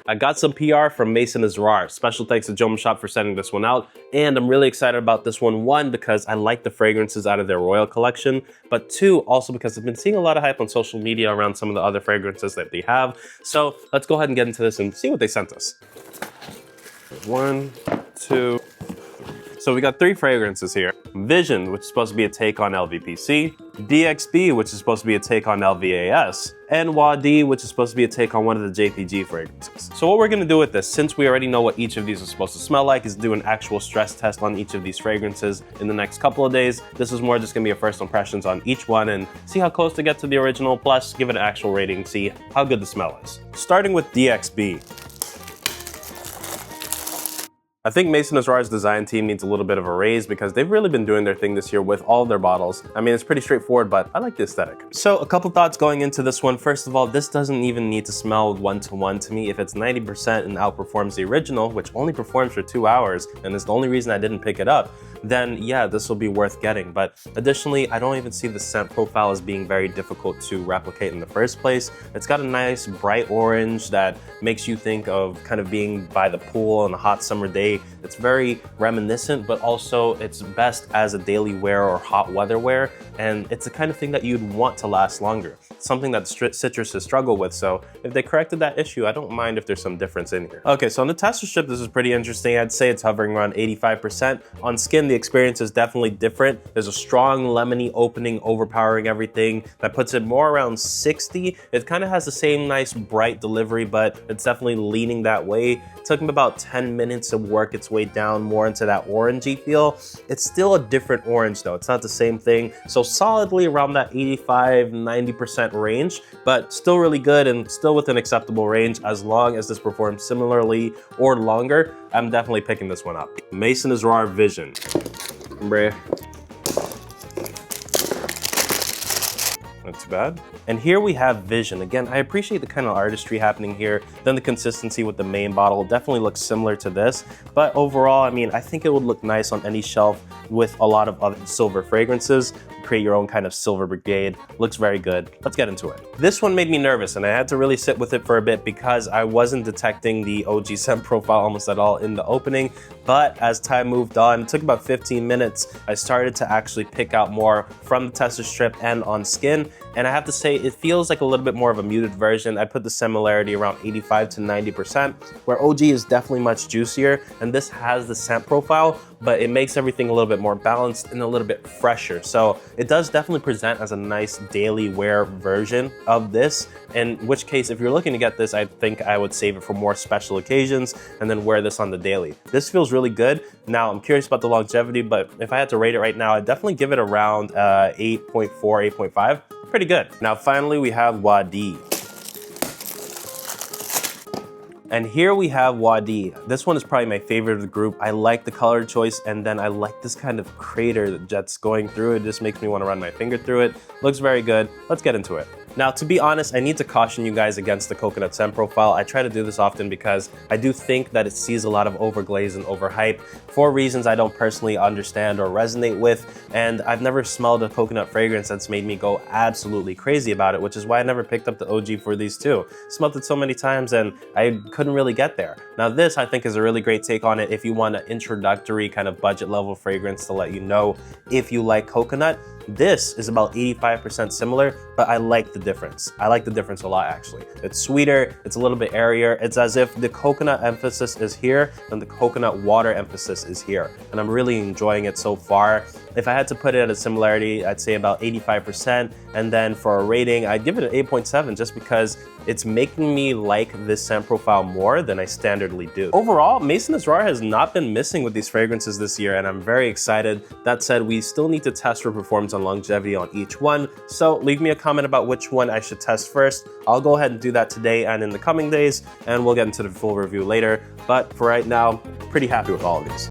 I got some PR from Maison Asrar. Special thanks to Joma Shop for sending this one out. And I'm really excited about this one, because I like the fragrances out of their Royal collection, but two, also because I've been seeing a lot of hype on social media around some of the other fragrances that they have. So let's go ahead and get into this and see what they sent us. 1, 2. So we got 3 fragrances here. Vision, which is supposed to be a take on LVPC, DXB, which is supposed to be a take on LVAS, and WAD, which is supposed to be a take on one of the JPG fragrances. So what we're gonna do with this, since we already know what each of these are supposed to smell like, is do an actual stress test on each of these fragrances in the next couple of days. This is more just gonna be a first impressions on each one and see how close to get to the original, plus give it an actual rating, see how good the smell is. Starting with DXB. I think Maison Asrar's design team needs a little bit of a raise because they've really been doing their thing this year with all of their bottles. I mean, it's pretty straightforward, but I like the aesthetic. So a couple thoughts going into this one. First of all, this doesn't even need to smell 1-to-1 to me. If it's 90% and outperforms the original, which only performs for 2 hours, and is the only reason I didn't pick it up, then yeah, this will be worth getting. But additionally, I don't even see the scent profile as being very difficult to replicate in the first place. It's got a nice bright orange that makes you think of kind of being by the pool on a hot summer day. It's very reminiscent, but also it's best as a daily wear or hot weather wear. And it's the kind of thing that you'd want to last longer. It's something that citrus has struggled with. So if they corrected that issue, I don't mind if there's some difference in here. Okay, so on the tester strip, this is pretty interesting. I'd say it's hovering around 85%. On skin, the experience is definitely different. There's a strong lemony opening, overpowering everything. That puts it more around 60. It kind of has the same nice bright delivery, but it's definitely leaning that way. It took me about 10 minutes to work its way down more into that orangey feel. It's still a different orange though. It's not the same thing. So solidly around that 85-90% range, but still really good and still within acceptable range as long as this performs similarly or longer. I'm definitely picking this one up. Maison Asrar Vision. Bruh. Not too bad. And here we have Vision. Again, I appreciate the kind of artistry happening here. Then the consistency with the main bottle definitely looks similar to this. But overall, I mean, I think it would look nice on any shelf with a lot of other silver fragrances. Create your own kind of silver brigade. Looks very good. Let's get into it. This one made me nervous and I had to really sit with it for a bit because I wasn't detecting the OG scent profile almost at all in the opening. But as time moved on, it took about 15 minutes, I started to actually pick out more from the tester strip and on skin. And I have to say, it feels like a little bit more of a muted version. I put the similarity around 85-90%, where OG is definitely much juicier. And this has the scent profile, but it makes everything a little bit more balanced and a little bit fresher. So it does definitely present as a nice daily wear version of this, in which case, if you're looking to get this, I think I would save it for more special occasions and then wear this on the daily. This feels really good. Now, I'm curious about the longevity, but if I had to rate it right now, I'd definitely give it around 8.4, 8.5. Pretty good. Now, finally, we have Wadi. And here we have Wadi. This one is probably my favorite of the group. I like the color choice, and then I like this kind of crater that's going through it. It just makes me want to run my finger through it. Looks very good. Let's get into it. Now, to be honest, I need to caution you guys against the coconut scent profile. I try to do this often because I do think that it sees a lot of overglaze and overhype for reasons I don't personally understand or resonate with. And I've never smelled a coconut fragrance that's made me go absolutely crazy about it, which is why I never picked up the OG for these two. Smelled it so many times and I couldn't really get there. Now, this I think is a really great take on it if you want an introductory kind of budget level fragrance to let you know if you like coconut. This is about 85% similar, but I like the difference. I like the difference a lot, actually. It's sweeter, it's a little bit airier. It's as if the coconut emphasis is here and the coconut water emphasis is here. And I'm really enjoying it so far. If I had to put it at a similarity, I'd say about 85%. And then for a rating, I'd give it an 8.7 just because it's making me like this scent profile more than I standardly do. Overall, Maison Asrar has not been missing with these fragrances this year, and I'm very excited. That said, we still need to test for performance on longevity on each one. So leave me a comment about which one I should test first. I'll go ahead and do that today and in the coming days, and we'll get into the full review later. But for right now, pretty happy with all of these.